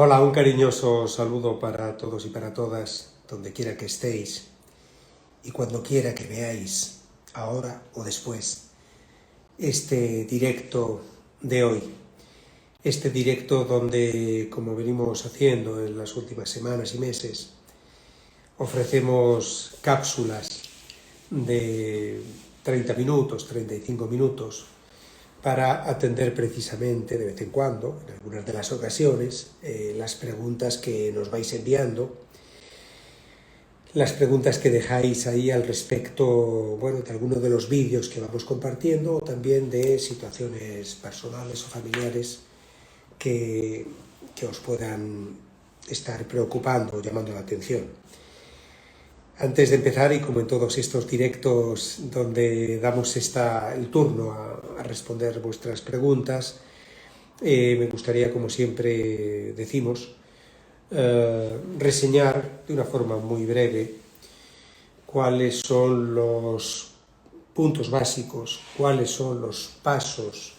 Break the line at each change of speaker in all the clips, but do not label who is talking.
Hola, un cariñoso saludo para todos y para todas, donde quiera que estéis y cuando quiera que veáis, ahora o después, este directo de hoy. Este directo donde, como venimos haciendo en las últimas semanas y meses, ofrecemos cápsulas de 30 minutos, 35 minutos, para atender precisamente de vez en cuando, en algunas de las ocasiones, las preguntas que nos vais enviando, las preguntas que dejáis ahí al respecto, bueno, de alguno de los vídeos que vamos compartiendo, o también de situaciones personales o familiares que os puedan estar preocupando o llamando la atención. Antes de empezar, y como en todos estos directos donde damos el turno a responder vuestras preguntas, me gustaría, como siempre decimos, reseñar de una forma muy breve cuáles son los puntos básicos, cuáles son los pasos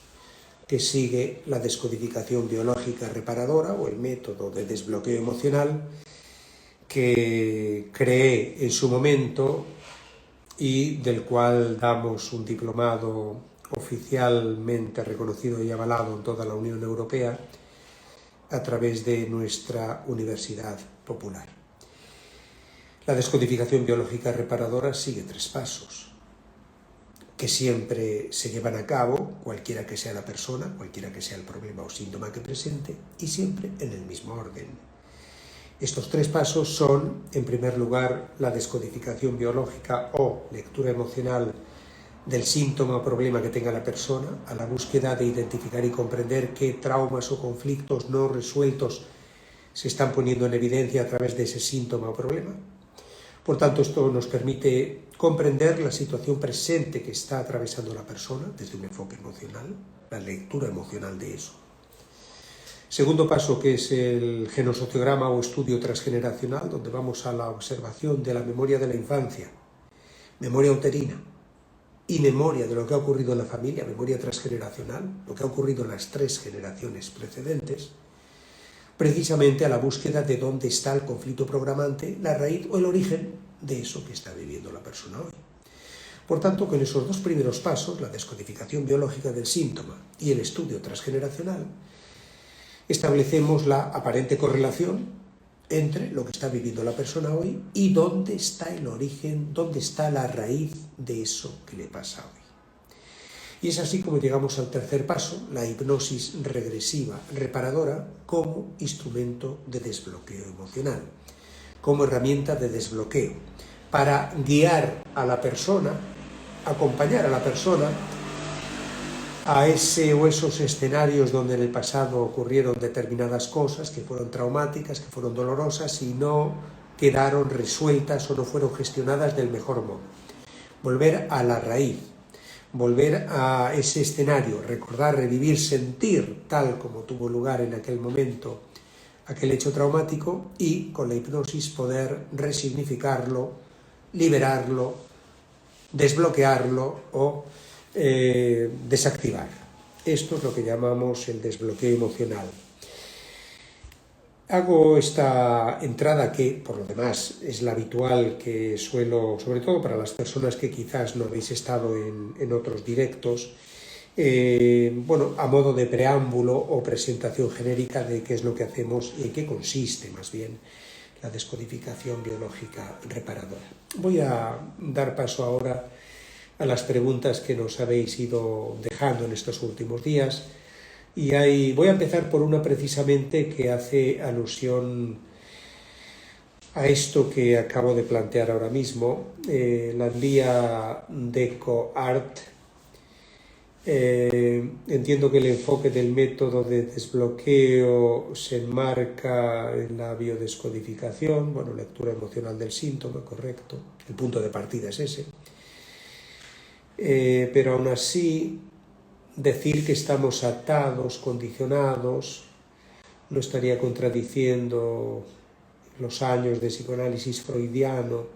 que sigue la descodificación biológica reparadora o el método de desbloqueo emocional que creé en su momento y del cual damos un diplomado oficialmente reconocido y avalado en toda la Unión Europea a través de nuestra Universidad Popular. La descodificación biológica reparadora sigue 3 pasos que siempre se llevan a cabo, cualquiera que sea la persona, cualquiera que sea el problema o síntoma que presente, y siempre en el mismo orden. Estos 3 pasos son, en primer lugar, la descodificación biológica o lectura emocional del síntoma o problema que tenga la persona, a la búsqueda de identificar y comprender qué traumas o conflictos no resueltos se están poniendo en evidencia a través de ese síntoma o problema. Por tanto, esto nos permite comprender la situación presente que está atravesando la persona desde un enfoque emocional, la lectura emocional de eso. Segundo paso, que es el genosociograma o estudio transgeneracional, donde vamos a la observación de la memoria de la infancia, memoria uterina y memoria de lo que ha ocurrido en la familia, memoria transgeneracional, lo que ha ocurrido en las 3 generaciones precedentes, precisamente a la búsqueda de dónde está el conflicto programante, la raíz o el origen de eso que está viviendo la persona hoy. Por tanto, con esos 2 primeros pasos, la descodificación biológica del síntoma y el estudio transgeneracional, establecemos la aparente correlación entre lo que está viviendo la persona hoy y dónde está el origen, dónde está la raíz de eso que le pasa hoy. Y es así como llegamos al tercer paso, la hipnosis regresiva reparadora como instrumento de desbloqueo emocional, como herramienta de desbloqueo, para guiar a la persona, acompañar a la persona a ese o esos escenarios donde en el pasado ocurrieron determinadas cosas que fueron traumáticas, que fueron dolorosas y no quedaron resueltas o no fueron gestionadas del mejor modo. Volver a la raíz, volver a ese escenario, recordar, revivir, sentir tal como tuvo lugar en aquel momento aquel hecho traumático y con la hipnosis poder resignificarlo, liberarlo, desbloquearlo o desactivar. Esto es lo que llamamos el desbloqueo emocional. Hago esta entrada que, por lo demás, es la habitual que suelo, sobre todo para las personas que quizás no habéis estado en otros directos, bueno, a modo de preámbulo o presentación genérica de qué es lo que hacemos y en qué consiste, más bien, la descodificación biológica reparadora. Voy a dar paso ahora a las preguntas que nos habéis ido dejando en estos últimos días. Y voy a empezar por una precisamente que hace alusión a esto que acabo de plantear ahora mismo. La envía Deco Art. Entiendo que el enfoque del método de desbloqueo se enmarca en la biodescodificación, bueno, lectura emocional del síntoma, correcto. El punto de partida es ese. Pero aún así, decir que estamos atados, condicionados, no estaría contradiciendo los años de psicoanálisis freudiano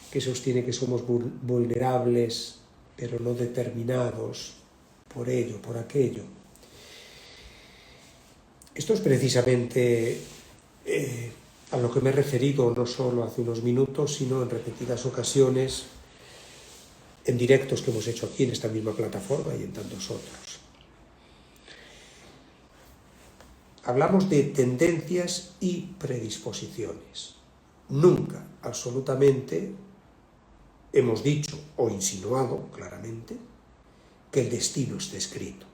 que sostiene que somos vulnerables, pero no determinados por ello, por aquello. Esto es precisamente a lo que me he referido no solo hace unos minutos, sino en repetidas ocasiones, en directos que hemos hecho aquí en esta misma plataforma y en tantos otros. Hablamos de tendencias y predisposiciones. Nunca, absolutamente, hemos dicho o insinuado claramente que el destino esté escrito.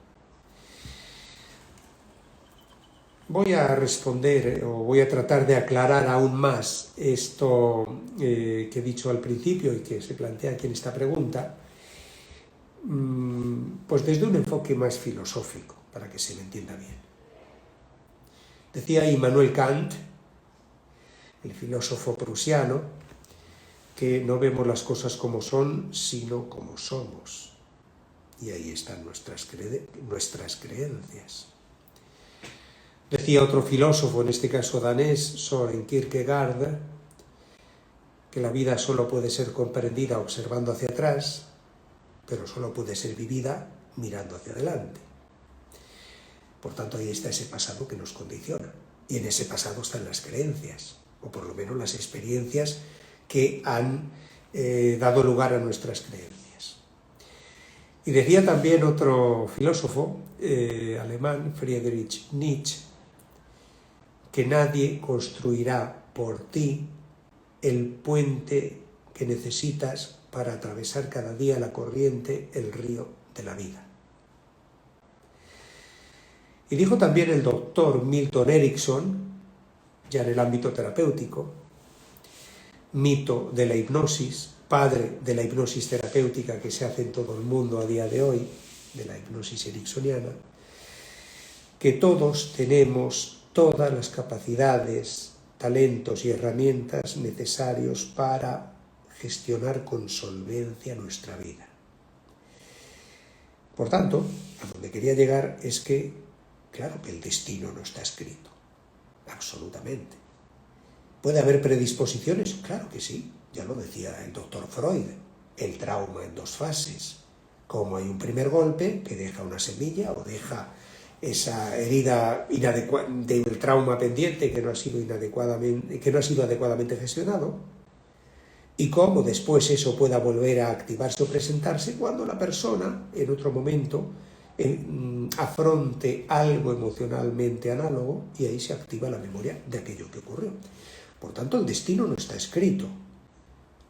Voy a responder o voy a tratar de aclarar aún más esto que he dicho al principio y que se plantea aquí en esta pregunta, pues desde un enfoque más filosófico, para que se me entienda bien. Decía Immanuel Kant, el filósofo prusiano, que no vemos las cosas como son, sino como somos. Y ahí están nuestras creencias. Decía otro filósofo, en este caso danés, Søren Kierkegaard, que la vida solo puede ser comprendida observando hacia atrás, pero solo puede ser vivida mirando hacia adelante. Por tanto, ahí está ese pasado que nos condiciona. Y en ese pasado están las creencias, o por lo menos las experiencias que han dado lugar a nuestras creencias. Y decía también otro filósofo alemán, Friedrich Nietzsche, que nadie construirá por ti el puente que necesitas para atravesar cada día la corriente, el río de la vida. Y dijo también el doctor Milton Erickson, ya en el ámbito terapéutico, mito de la hipnosis, padre de la hipnosis terapéutica que se hace en todo el mundo a día de hoy, de la hipnosis ericksoniana, que todos tenemos todas las capacidades, talentos y herramientas necesarios para gestionar con solvencia nuestra vida. Por tanto, a donde quería llegar es que, claro que el destino no está escrito, absolutamente. ¿Puede haber predisposiciones? Claro que sí, ya lo decía el doctor Freud, el trauma en dos fases. Como hay un primer golpe que deja una semilla o deja esa herida del trauma pendiente que no ha sido adecuadamente gestionado, y cómo después eso pueda volver a activarse o presentarse cuando la persona en otro momento afronte algo emocionalmente análogo y ahí se activa la memoria de aquello que ocurrió. Por tanto, el destino no está escrito.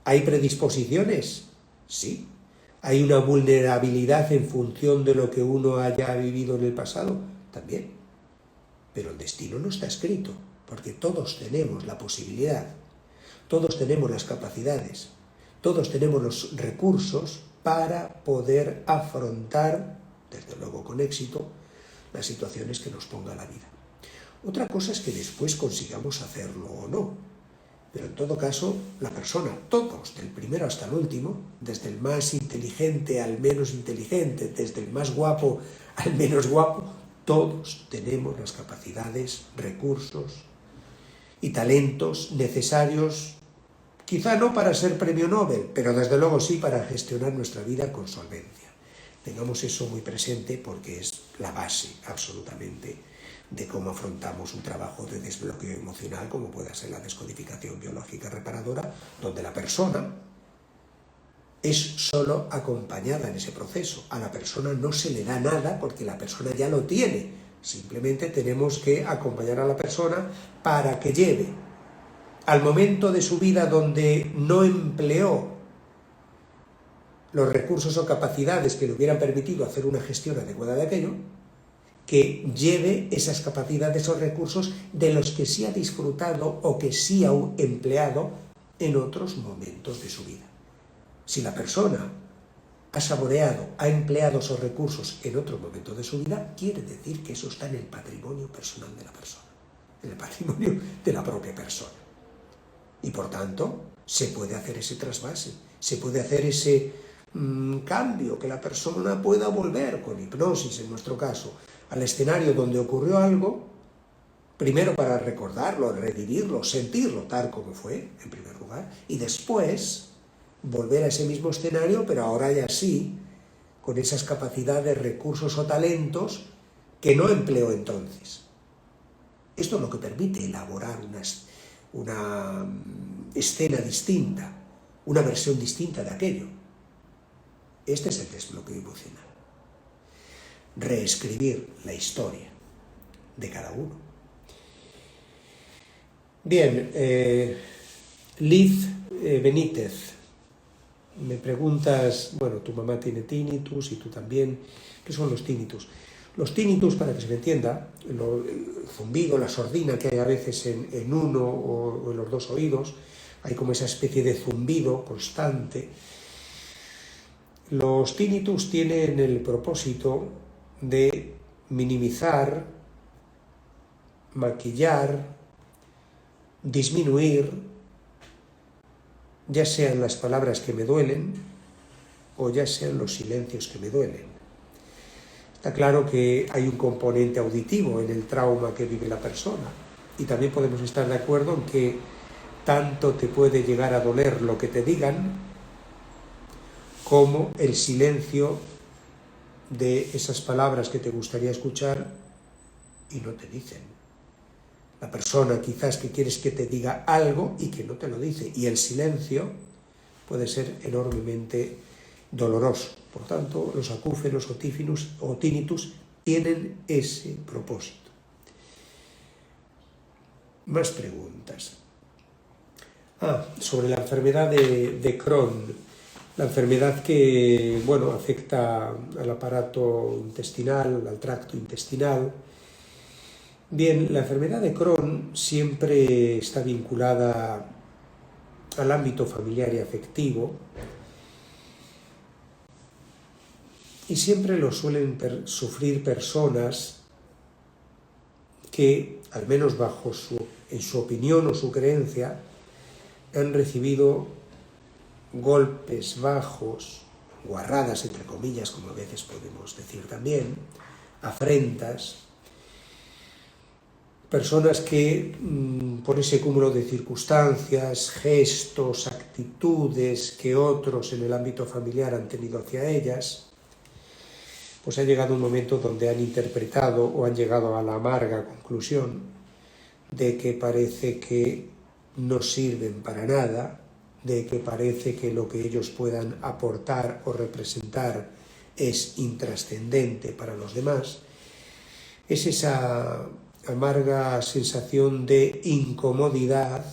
¿Hay predisposiciones? Sí. ¿Hay una vulnerabilidad en función de lo que uno haya vivido en el pasado? También. Pero el destino no está escrito, porque todos tenemos la posibilidad, todos tenemos las capacidades, todos tenemos los recursos para poder afrontar, desde luego con éxito, las situaciones que nos ponga la vida. Otra cosa es que después consigamos hacerlo o no. Pero en todo caso, la persona, todos, del primero hasta el último, desde el más inteligente al menos inteligente, desde el más guapo al menos guapo, todos tenemos las capacidades, recursos y talentos necesarios, quizá no para ser premio Nobel, pero desde luego sí para gestionar nuestra vida con solvencia. Tengamos eso muy presente porque es la base absolutamente de cómo afrontamos un trabajo de desbloqueo emocional, como puede ser la descodificación biológica reparadora, donde la persona es solo acompañada en ese proceso. A la persona no se le da nada porque la persona ya lo tiene. Simplemente tenemos que acompañar a la persona para que lleve al momento de su vida donde no empleó los recursos o capacidades que le hubieran permitido hacer una gestión adecuada de aquello, que lleve esas capacidades o recursos de los que sí ha disfrutado o que sí ha empleado en otros momentos de su vida. Si la persona ha saboreado, ha empleado esos recursos en otro momento de su vida, quiere decir que eso está en el patrimonio personal de la persona, en el patrimonio de la propia persona. Y por tanto, se puede hacer ese trasvase, se puede hacer ese cambio, que la persona pueda volver con hipnosis, en nuestro caso, al escenario donde ocurrió algo, primero para recordarlo, revivirlo, sentirlo tal como fue, en primer lugar, y después volver a ese mismo escenario, pero ahora ya sí, con esas capacidades, recursos o talentos que no empleó entonces. Esto es lo que permite elaborar una escena distinta, una versión distinta de aquello. Este es el desbloqueo emocional. Reescribir la historia de cada uno. Bien, Liz Benítez, me preguntas, bueno, tu mamá tiene tinnitus y tú también, ¿qué son los tinnitus? Los tinnitus, para que se me entienda, el zumbido, la sordina que hay a veces en uno o en los dos oídos, hay como esa especie de zumbido constante. Los tinnitus tienen el propósito de minimizar, maquillar, disminuir, ya sean las palabras que me duelen o ya sean los silencios que me duelen. Está claro que hay un componente auditivo en el trauma que vive la persona y también podemos estar de acuerdo en que tanto te puede llegar a doler lo que te digan como el silencio de esas palabras que te gustaría escuchar y no te dicen. La persona quizás que quieres que te diga algo y que no te lo dice, y el silencio puede ser enormemente doloroso. Por tanto, los acúfenos o tinnitus tienen ese propósito. Más preguntas. Sobre la enfermedad de Crohn, la enfermedad que, bueno, afecta al aparato intestinal, al tracto intestinal. Bien, la enfermedad de Crohn siempre está vinculada al ámbito familiar y afectivo y siempre lo suelen sufrir personas que, al menos en su opinión o su creencia, han recibido golpes bajos, guarradas entre comillas, como a veces podemos decir también, afrentas, personas que por ese cúmulo de circunstancias, gestos, actitudes que otros en el ámbito familiar han tenido hacia ellas, pues ha llegado un momento donde han interpretado o han llegado a la amarga conclusión de que parece que no sirven para nada, de que parece que lo que ellos puedan aportar o representar es intrascendente para los demás. Es esa amarga sensación de incomodidad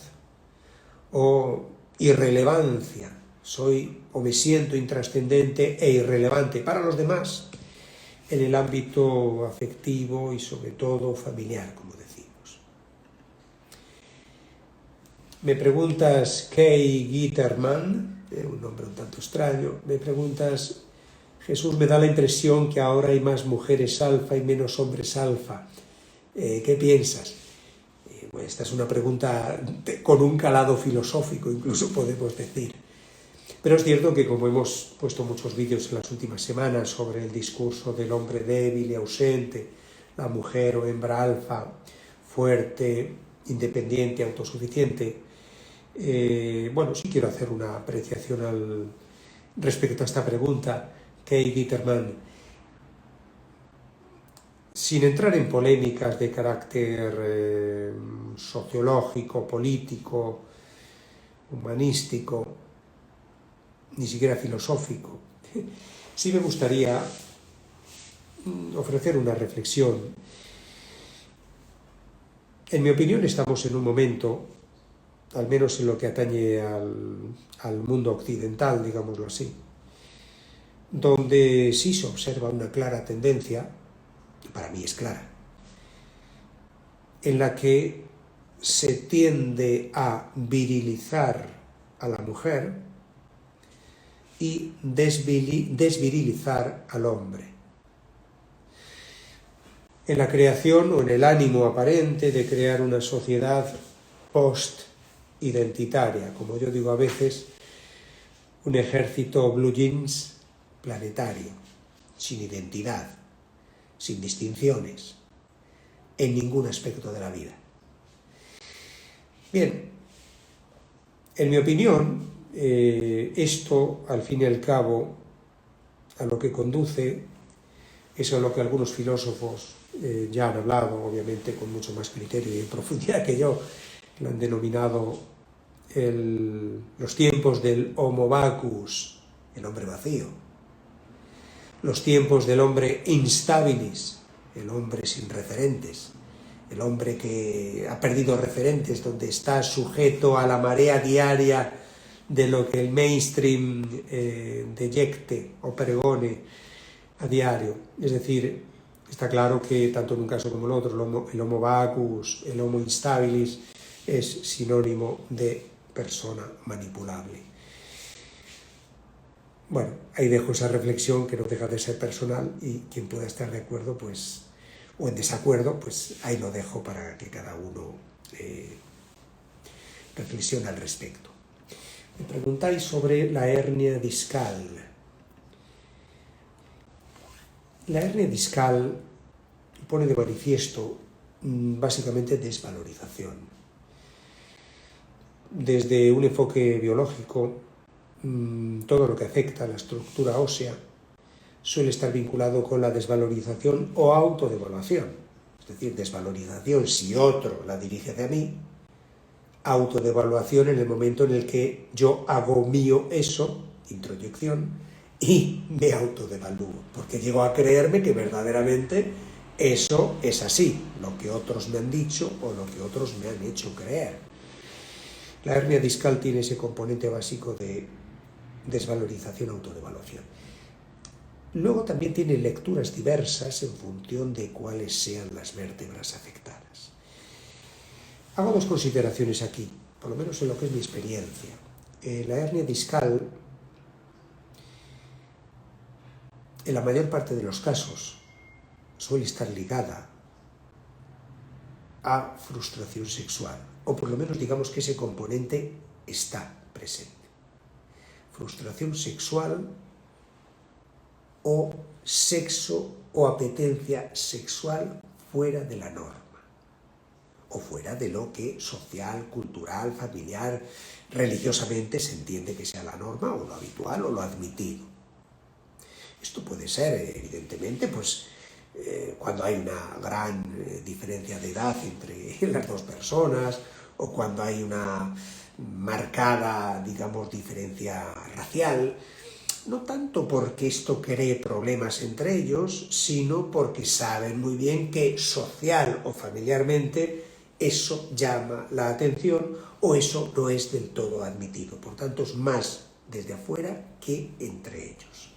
o irrelevancia. Soy o me siento intrascendente e irrelevante para los demás en el ámbito afectivo y sobre todo familiar, como decimos. Me preguntas Kay Gitterman, un nombre un tanto extraño, me preguntas, Jesús, me da la impresión que ahora hay más mujeres alfa y menos hombres alfa. ¿Qué piensas? Pues esta es una pregunta con un calado filosófico, incluso podemos decir. Pero es cierto que como hemos puesto muchos vídeos en las últimas semanas sobre el discurso del hombre débil y ausente, la mujer o hembra alfa, fuerte, independiente, autosuficiente, bueno, sí quiero hacer una apreciación respecto a esta pregunta, Kay Gitterman. Sin entrar en polémicas de carácter sociológico, político, humanístico, ni siquiera filosófico, sí me gustaría ofrecer una reflexión. En mi opinión estamos en un momento, al menos en lo que atañe al mundo occidental, digámoslo así, donde sí se observa una clara tendencia, y para mí es clara, en la que se tiende a virilizar a la mujer y desvirilizar al hombre. En la creación o en el ánimo aparente de crear una sociedad post-identitaria, como yo digo a veces, un ejército blue jeans planetario, sin identidad, sin distinciones, en ningún aspecto de la vida. Bien, en mi opinión, esto, al fin y al cabo, a lo que conduce Eso es lo que algunos filósofos ya han hablado, obviamente con mucho más criterio y en profundidad que yo, lo han denominado los tiempos del homo vacus, el hombre vacío, los tiempos del hombre instabilis, el hombre sin referentes, el hombre que ha perdido referentes, donde está sujeto a la marea diaria de lo que el mainstream deyecte o pregone a diario. Es decir, está claro que tanto en un caso como en otro, el homo vacus, el homo instabilis, es sinónimo de persona manipulable. Bueno, ahí dejo esa reflexión que no deja de ser personal y quien pueda estar de acuerdo, pues, o en desacuerdo, pues ahí lo dejo para que cada uno reflexione al respecto. Me preguntáis sobre la hernia discal. La hernia discal pone de manifiesto básicamente desvalorización. Desde un enfoque biológico, todo lo que afecta a la estructura ósea suele estar vinculado con la desvalorización o autodevaluación. Es decir, desvalorización si otro la dirige hacia mí, autodevaluación en el momento en el que yo hago mío eso, introyección, y me autodevalúo, porque llego a creerme que verdaderamente eso es así, lo que otros me han dicho o lo que otros me han hecho creer. La hernia discal tiene ese componente básico de desvalorización, autodevaluación. Luego también tiene lecturas diversas en función de cuáles sean las vértebras afectadas. Hago dos consideraciones aquí, por lo menos en lo que es mi experiencia. La hernia discal, en la mayor parte de los casos, suele estar ligada a frustración sexual, o por lo menos digamos que ese componente está presente. Frustración sexual o sexo o apetencia sexual fuera de la norma, o fuera de lo que social, cultural, familiar, religiosamente se entiende que sea la norma, o lo habitual, o lo admitido. Esto puede ser, evidentemente, pues cuando hay una gran diferencia de edad entre las dos personas, o cuando hay una marcada, digamos, diferencia racial, no tanto porque esto cree problemas entre ellos, sino porque saben muy bien que social o familiarmente eso llama la atención o eso no es del todo admitido. Por tanto, es más desde afuera que entre ellos.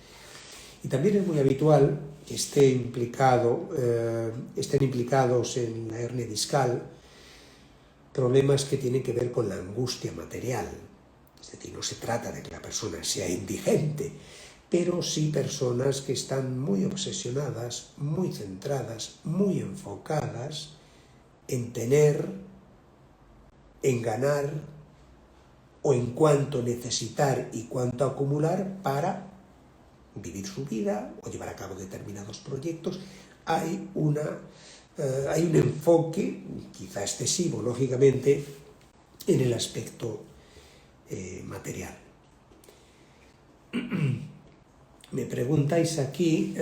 Y también es muy habitual que estén implicados en la hernia discal problemas que tienen que ver con la angustia material. Es decir, no se trata de que la persona sea indigente, pero sí personas que están muy obsesionadas, muy centradas, muy enfocadas en tener, en ganar o en cuánto necesitar y cuánto acumular para vivir su vida o llevar a cabo determinados proyectos. Hay un enfoque, quizá excesivo, lógicamente, en el aspecto material. Me preguntáis aquí,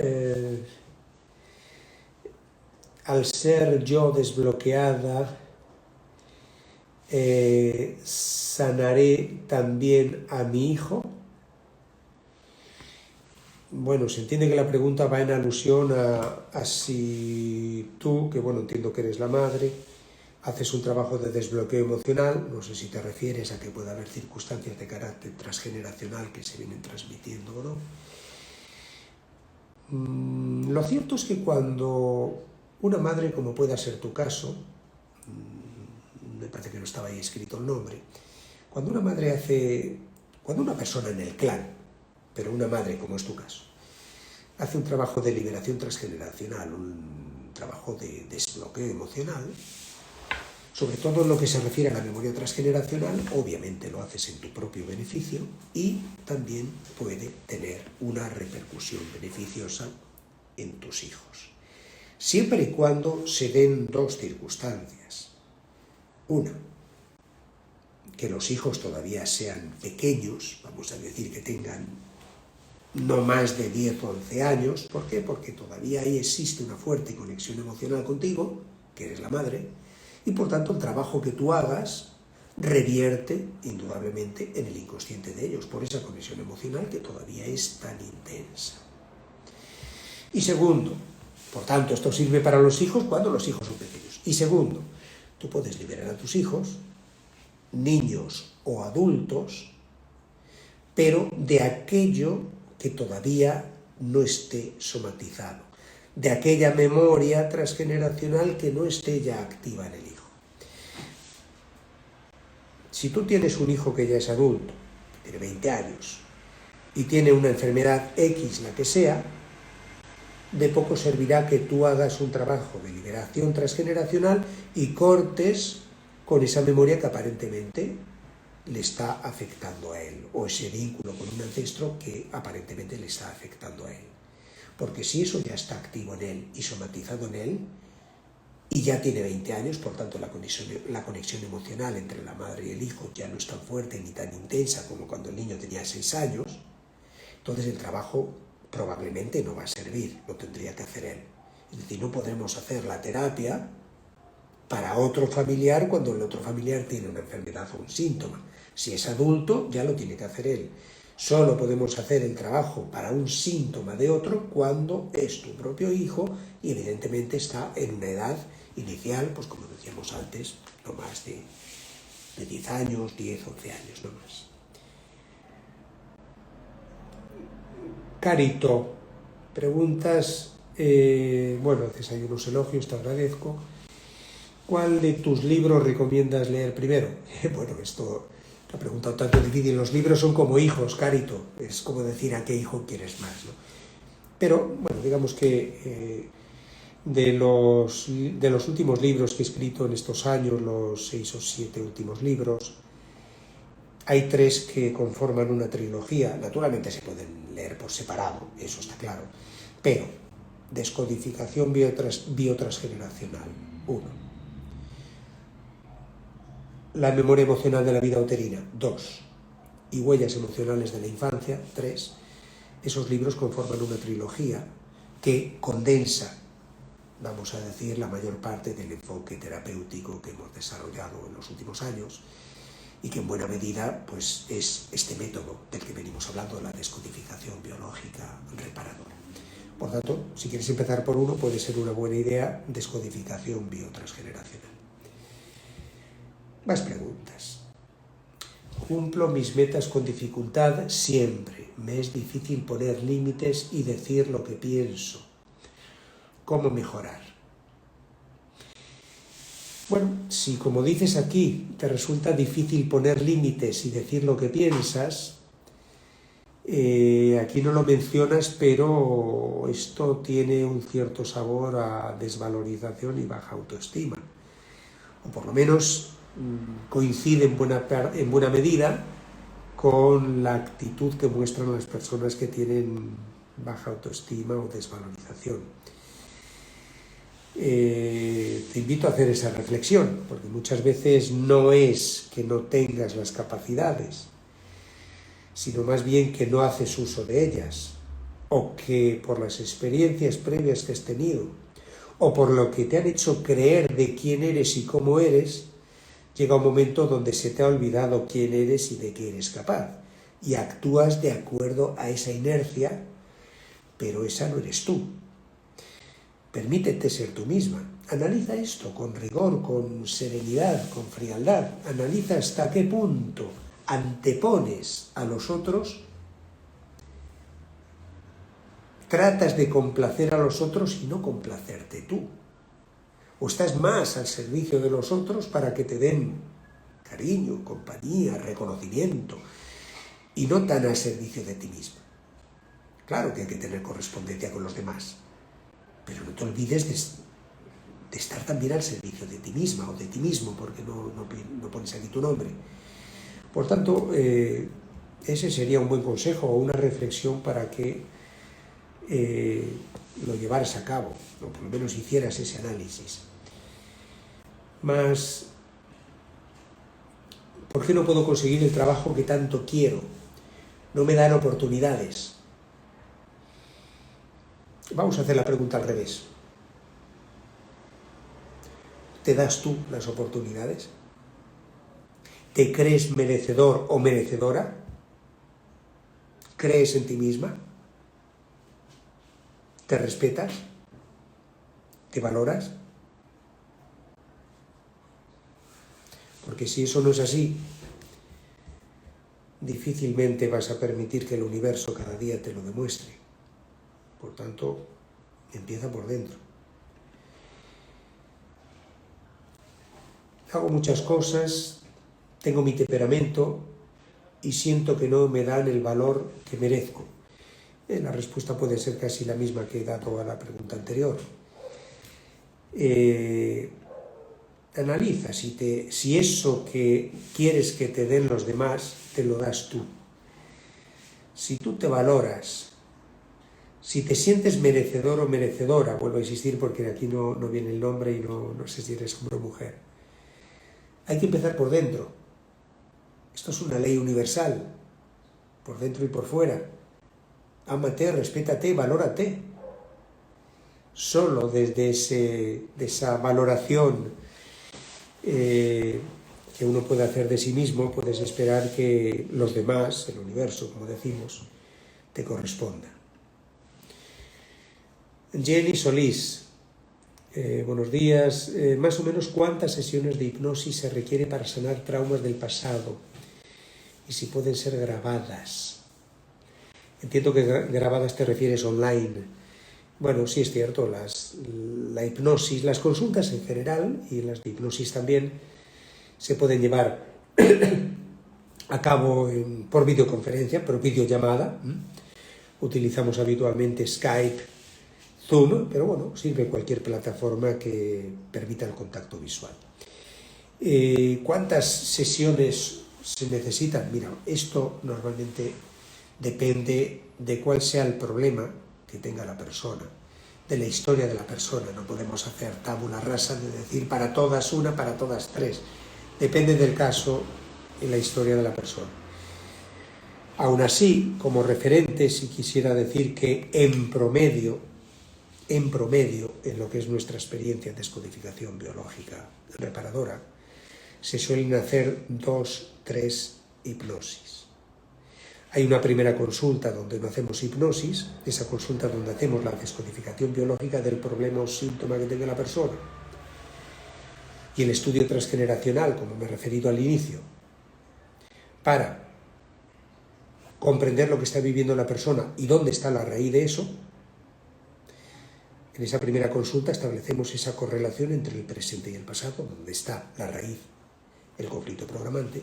al ser yo desbloqueada, ¿sanaré también a mi hijo? Bueno, se entiende que la pregunta va en alusión a si tú, que bueno, entiendo que eres la madre, haces un trabajo de desbloqueo emocional, no sé si te refieres a que pueda haber circunstancias de carácter transgeneracional que se vienen transmitiendo o no. Lo cierto es que cuando una madre, como pueda ser tu caso, me parece que no estaba ahí escrito el nombre, cuando una persona en el clan, pero una madre, como es tu caso, hace un trabajo de liberación transgeneracional, un trabajo de desbloqueo emocional, sobre todo en lo que se refiere a la memoria transgeneracional, obviamente lo haces en tu propio beneficio y también puede tener una repercusión beneficiosa en tus hijos. Siempre y cuando se den dos circunstancias. Una, que los hijos todavía sean pequeños, vamos a decir que tengan no más de 10 o 11 años. ¿Por qué? Porque todavía ahí existe una fuerte conexión emocional contigo, que eres la madre, y por tanto el trabajo que tú hagas revierte indudablemente en el inconsciente de ellos, por esa conexión emocional que todavía es tan intensa. Y segundo, por tanto, esto sirve para los hijos cuando los hijos son pequeños. Y segundo, tú puedes liberar a tus hijos, niños o adultos, pero de aquello que todavía no esté somatizado, de aquella memoria transgeneracional que no esté ya activa en el hijo. Si tú tienes un hijo que ya es adulto, tiene 20 años, y tiene una enfermedad X, la que sea, de poco servirá que tú hagas un trabajo de liberación transgeneracional y cortes con esa memoria que aparentemente le está afectando a él, o ese vínculo con un ancestro que aparentemente le está afectando a él. Porque si eso ya está activo en él y somatizado en él, y ya tiene 20 años, por tanto la conexión emocional entre la madre y el hijo ya no es tan fuerte ni tan intensa como cuando el niño tenía 6 años, entonces el trabajo probablemente no va a servir, lo tendría que hacer él. Es decir, no podremos hacer la terapia para otro familiar cuando el otro familiar tiene una enfermedad o un síntoma. Si es adulto, ya lo tiene que hacer él. Solo podemos hacer el trabajo para un síntoma de otro cuando es tu propio hijo y evidentemente está en una edad inicial, pues como decíamos antes, no más de 10 años, 10, 11 años, no más. Carito, preguntas, bueno, haces ahí unos elogios, te agradezco. ¿Cuál de tus libros recomiendas leer primero? Bueno, esto, la pregunta un tanto difícil. Los libros son como hijos, Carito. Es como decir a qué hijo quieres más, ¿no? Pero, bueno, digamos que de los últimos libros que he escrito en estos años, los 6 o 7 últimos libros, hay 3 que conforman una trilogía. Naturalmente se pueden leer por separado, eso está claro. Pero, Descodificación biotransgeneracional, 1. La memoria emocional de la vida uterina, 2. Y Huellas emocionales de la infancia, 3. Esos libros conforman una trilogía que condensa, vamos a decir, la mayor parte del enfoque terapéutico que hemos desarrollado en los últimos años y que en buena medida pues, es este método del que venimos hablando, la descodificación biológica reparadora. Por tanto, si quieres empezar por uno, puede ser una buena idea, descodificación biotransgeneracional. Más preguntas. Cumplo mis metas con dificultad siempre. Me es difícil poner límites y decir lo que pienso. ¿Cómo mejorar? Bueno, si como dices aquí te resulta difícil poner límites y decir lo que piensas, aquí no lo mencionas, pero esto tiene un cierto sabor a desvalorización y baja autoestima. O por lo menos coincide en buena medida con la actitud que muestran las personas que tienen baja autoestima o desvalorización. Te invito a hacer esa reflexión, porque muchas veces no es que no tengas las capacidades, sino más bien que no haces uso de ellas, o que por las experiencias previas que has tenido, o por lo que te han hecho creer de quién eres y cómo eres, llega un momento donde se te ha olvidado quién eres y de qué eres capaz, y actúas de acuerdo a esa inercia, pero esa no eres tú. Permítete ser tú misma. Analiza esto con rigor, con serenidad, con frialdad. Analiza hasta qué punto antepones a los otros, tratas de complacer a los otros y no complacerte tú. O estás más al servicio de los otros para que te den cariño, compañía, reconocimiento, y no tan al servicio de ti misma. Claro que hay que tener correspondencia con los demás, pero no te olvides de estar también al servicio de ti misma o de ti mismo, porque no pones aquí tu nombre. Por tanto, ese sería un buen consejo o una reflexión para que lo llevaras a cabo, o por lo menos hicieras ese análisis. Más, ¿por qué no puedo conseguir el trabajo que tanto quiero? No me dan oportunidades. Vamos a hacer la pregunta al revés. ¿Te das tú las oportunidades? ¿Te crees merecedor o merecedora? ¿Crees en ti misma? ¿Te respetas? ¿Te valoras? Porque si eso no es así, difícilmente vas a permitir que el universo cada día te lo demuestre. Por tanto, empieza por dentro. Hago muchas cosas, tengo mi temperamento y siento que no me dan el valor que merezco. La respuesta puede ser casi la misma que he dado a la pregunta anterior. Analiza si eso que quieres que te den los demás, te lo das tú. Si tú te valoras, si te sientes merecedor o merecedora, vuelvo a insistir porque aquí no viene el nombre y no sé si eres hombre o mujer. Hay que empezar por dentro. Esto es una ley universal, por dentro y por fuera. Ámate, respétate, valórate. Solo desde esa valoración que uno puede hacer de sí mismo, puedes esperar que los demás, el universo, como decimos, te corresponda. Jenny Solís, buenos días. Más o menos, ¿cuántas sesiones de hipnosis se requiere para sanar traumas del pasado? Y si pueden ser grabadas. Entiendo que grabadas te refieres online. Bueno, sí es cierto, la hipnosis, las consultas en general y las de hipnosis también se pueden llevar a cabo por videoconferencia, por videollamada. Utilizamos habitualmente Skype, Zoom, pero bueno, sirve cualquier plataforma que permita el contacto visual. ¿Cuántas sesiones se necesitan? Mira, esto normalmente depende de cuál sea el problema que tenga la persona, de la historia de la persona. No podemos hacer tabula rasa de decir para todas una, para todas tres. Depende del caso y la historia de la persona. Aún así, como referente, sí quisiera decir que en promedio, en lo que es nuestra experiencia de descodificación biológica reparadora, se suelen hacer 2-3 hipnosis. Hay una primera consulta donde no hacemos hipnosis, esa consulta donde hacemos la descodificación biológica del problema o síntoma que tenga la persona. Y el estudio transgeneracional, como me he referido al inicio, para comprender lo que está viviendo la persona y dónde está la raíz de eso. En esa primera consulta establecemos esa correlación entre el presente y el pasado, donde está la raíz, el conflicto programante,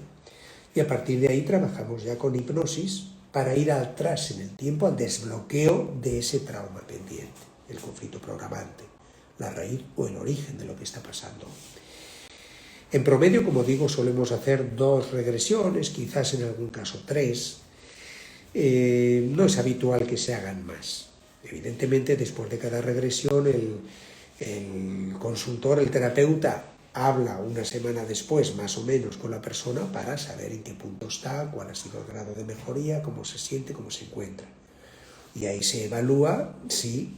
y a partir de ahí trabajamos ya con hipnosis para ir atrás en el tiempo al desbloqueo de ese trauma pendiente, el conflicto programante, la raíz o el origen de lo que está pasando. En promedio, como digo, solemos hacer 2 regresiones, quizás en algún caso 3. No es habitual que se hagan más. Evidentemente, después de cada regresión, el consultor, el terapeuta, habla una semana después, más o menos, con la persona para saber en qué punto está, cuál ha sido el grado de mejoría, cómo se siente, cómo se encuentra. Y ahí se evalúa si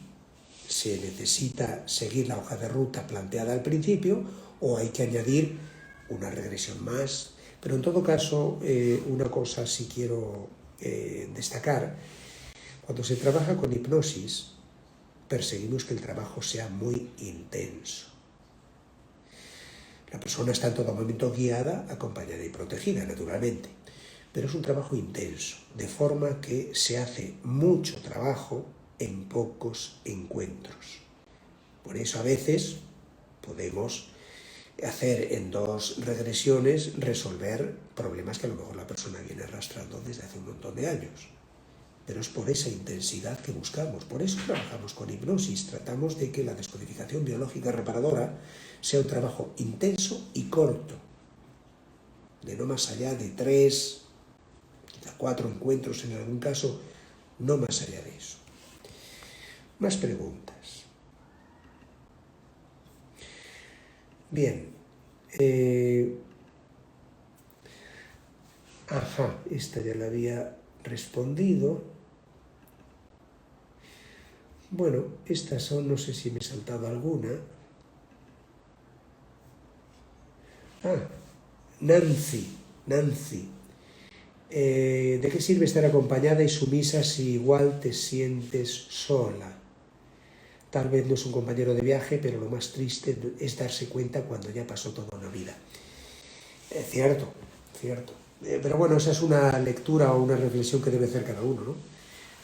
se necesita seguir la hoja de ruta planteada al principio o hay que añadir una regresión más. Pero en todo caso, una cosa sí quiero destacar. Cuando se trabaja con hipnosis, perseguimos que el trabajo sea muy intenso. La persona está en todo momento guiada, acompañada y protegida, naturalmente, pero es un trabajo intenso, de forma que se hace mucho trabajo en pocos encuentros. Por eso a veces podemos hacer en 2 regresiones resolver problemas que a lo mejor la persona viene arrastrando desde hace un montón de años. Pero es por esa intensidad que buscamos. Por eso trabajamos con hipnosis. Tratamos de que la descodificación biológica reparadora sea un trabajo intenso y corto, de no más allá de 3, quizá 4 encuentros en algún caso, no más allá de eso. Más preguntas. Bien. Esta ya la había respondido. Bueno, estas son, no sé si me he saltado alguna. Nancy. ¿De qué sirve estar acompañada y sumisa si igual te sientes sola? Tal vez no es un compañero de viaje, pero lo más triste es darse cuenta cuando ya pasó toda una vida. Cierto. Pero bueno, esa es una lectura o una reflexión que debe hacer cada uno, ¿no?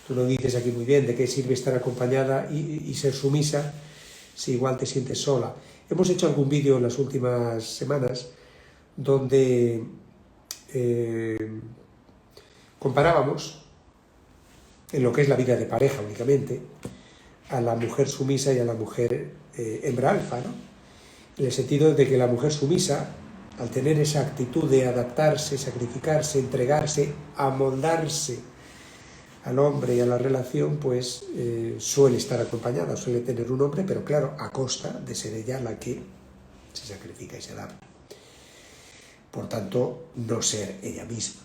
Tú lo dices aquí muy bien, ¿de qué sirve estar acompañada y ser sumisa si igual te sientes sola? Hemos hecho algún vídeo en las últimas semanas donde comparábamos, en lo que es la vida de pareja únicamente, a la mujer sumisa y a la mujer hembra alfa, ¿no? En el sentido de que la mujer sumisa, al tener esa actitud de adaptarse, sacrificarse, entregarse, amoldarse al hombre y a la relación, pues suele estar acompañada, suele tener un hombre, pero claro, a costa de ser ella la que se sacrifica y se adapta. Por tanto, no ser ella misma.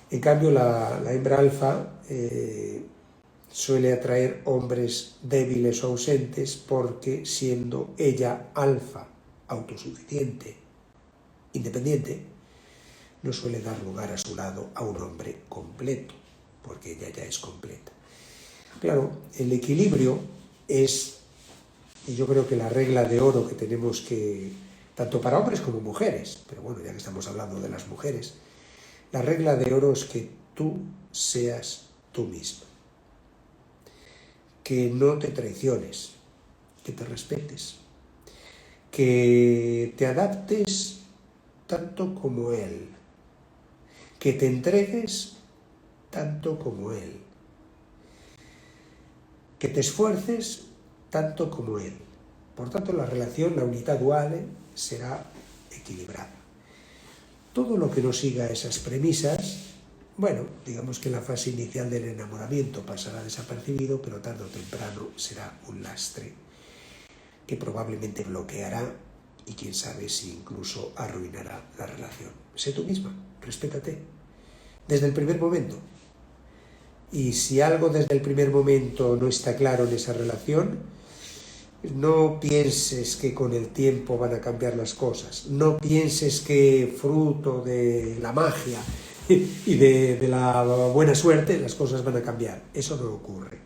En cambio, la hembra alfa suele atraer hombres débiles o ausentes porque, siendo ella alfa, autosuficiente, independiente, no suele dar lugar a su lado a un hombre completo, porque ella ya es completa. Claro, el equilibrio es, y yo creo que la regla de oro que tenemos que, tanto para hombres como mujeres, pero bueno, ya que estamos hablando de las mujeres, la regla de oro es que tú seas tú misma, que no te traiciones, que te respetes, que te adaptes tanto como él, que te entregues tanto como él, que te esfuerces tanto como él. Por tanto, la relación, la unità duale, será equilibrada. Todo lo que no siga esas premisas, bueno, digamos que la fase inicial del enamoramiento pasará desapercibido, pero tarde o temprano será un lastre que probablemente bloqueará y quién sabe si incluso arruinará la relación. Sé tú misma, respétate, desde el primer momento. Y si algo desde el primer momento no está claro en esa relación, no pienses que con el tiempo van a cambiar las cosas. No pienses que fruto de la magia y de la buena suerte las cosas van a cambiar. Eso no ocurre.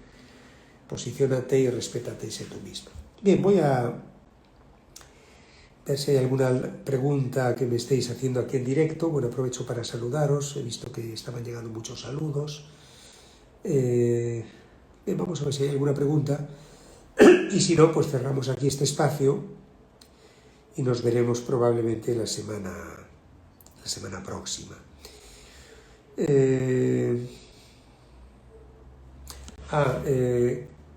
Posiciónate y respétate y sé tú misma. Bien, voy a ver si hay alguna pregunta que me estéis haciendo aquí en directo. Bueno, aprovecho para saludaros. He visto que estaban llegando muchos saludos. Bien, vamos a ver si hay alguna pregunta. Y si no, pues cerramos aquí este espacio y nos veremos probablemente la semana próxima.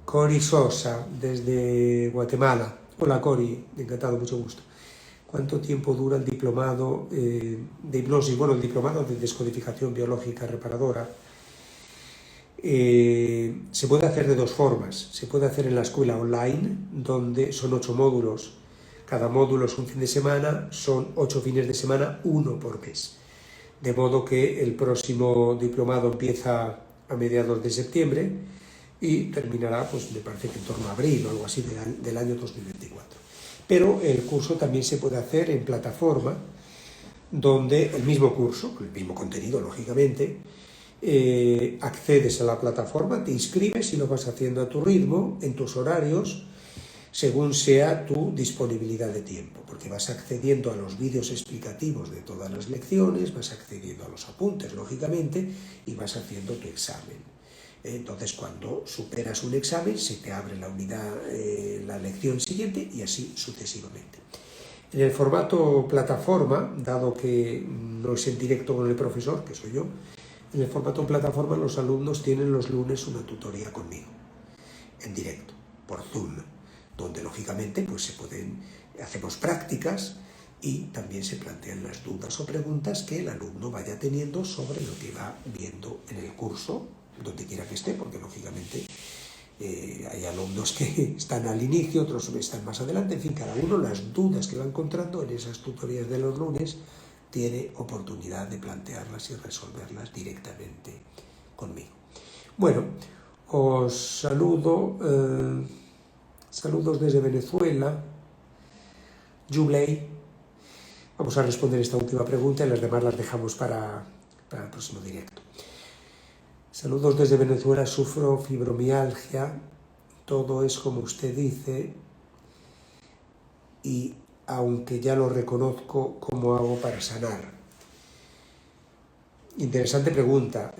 Cori Sosa, desde Guatemala. Hola Cori, encantado, mucho gusto. ¿Cuánto tiempo dura el diplomado de hipnosis? Bueno, el diplomado de descodificación biológica reparadora se puede hacer de dos formas. Se puede hacer en la escuela online, donde son 8 módulos. Cada módulo es un fin de semana, son 8 fines de semana, 1 por mes. De modo que el próximo diplomado empieza a mediados de septiembre y terminará, pues me parece que en torno a abril o algo así del año 2024. Pero el curso también se puede hacer en plataforma, donde el mismo curso, el mismo contenido, lógicamente, accedes a la plataforma, te inscribes y lo vas haciendo a tu ritmo, en tus horarios, según sea tu disponibilidad de tiempo, porque vas accediendo a los vídeos explicativos de todas las lecciones, vas accediendo a los apuntes, lógicamente, y vas haciendo tu examen. Entonces, cuando superas un examen, se te abre la unidad, la lección siguiente y así sucesivamente. En el formato plataforma, dado que no es en directo con el profesor, que soy yo, en el formato plataforma los alumnos tienen los lunes una tutoría conmigo, en directo, por Zoom, donde lógicamente pues hacemos prácticas y también se plantean las dudas o preguntas que el alumno vaya teniendo sobre lo que va viendo en el curso, donde quiera que esté, porque lógicamente hay alumnos que están al inicio, otros están más adelante, en fin, cada uno las dudas que va encontrando en esas tutorías de los lunes tiene oportunidad de plantearlas y resolverlas directamente conmigo. Bueno, Os saludo, saludos desde Venezuela, Jubley. Vamos a responder esta última pregunta y las demás las dejamos para el próximo directo. Saludos desde Venezuela, sufro fibromialgia, todo es como usted dice, y aunque ya lo reconozco, ¿cómo hago para sanar? Interesante pregunta,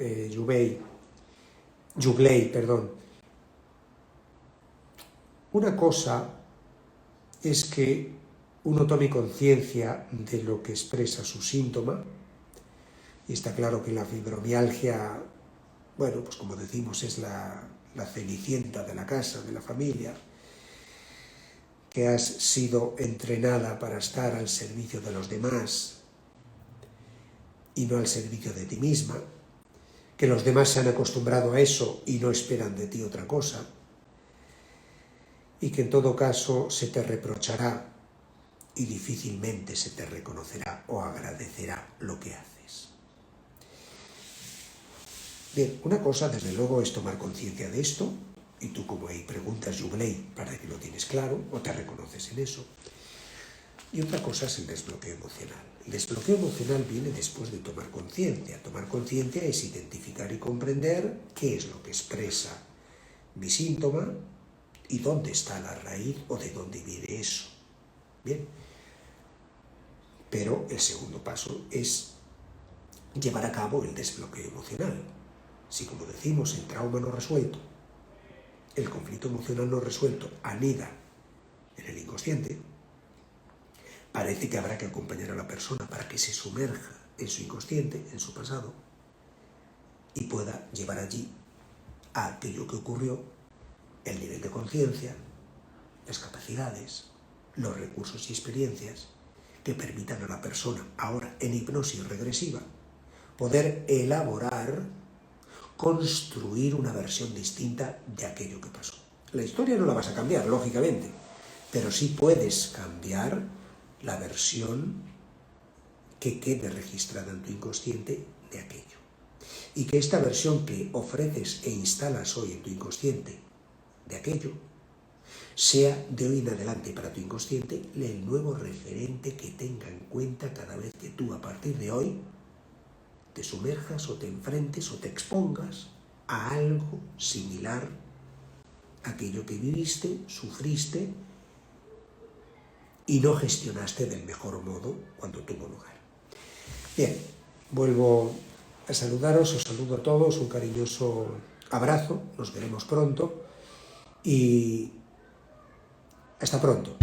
Jubley, perdón. Una cosa es que uno tome conciencia de lo que expresa su síntoma, y está claro que la fibromialgia, bueno, pues como decimos, es la cenicienta de la casa, de la familia, que has sido entrenada para estar al servicio de los demás y no al servicio de ti misma, que los demás se han acostumbrado a eso y no esperan de ti otra cosa, y que en todo caso se te reprochará y difícilmente se te reconocerá o agradecerá lo que haces. Bien, una cosa desde luego es tomar conciencia de esto, y tú como ahí preguntas, Jubley, para que lo tienes claro o te reconoces en eso. Y otra cosa es el desbloqueo emocional. El desbloqueo emocional viene después de tomar conciencia. Tomar conciencia es identificar y comprender qué es lo que expresa mi síntoma y dónde está la raíz o de dónde viene eso. Bien. Pero el segundo paso es llevar a cabo el desbloqueo emocional. Si, como decimos, el trauma no resuelto, el conflicto emocional no resuelto anida en el inconsciente, parece que habrá que acompañar a la persona para que se sumerja en su inconsciente, en su pasado, y pueda llevar allí a aquello que ocurrió el nivel de conciencia, las capacidades, los recursos y experiencias que permitan a la persona, ahora en hipnosis regresiva, poder elaborar, construir una versión distinta de aquello que pasó. La historia no la vas a cambiar, lógicamente, pero sí puedes cambiar la versión que quede registrada en tu inconsciente de aquello. Y que esta versión que ofreces e instalas hoy en tu inconsciente de aquello sea de hoy en adelante para tu inconsciente el nuevo referente que tenga en cuenta cada vez que tú a partir de hoy te sumerjas o te enfrentes o te expongas a algo similar a aquello que viviste, sufriste y no gestionaste del mejor modo cuando tuvo lugar. Bien, vuelvo a saludaros, os saludo a todos, un cariñoso abrazo, nos veremos pronto y hasta pronto.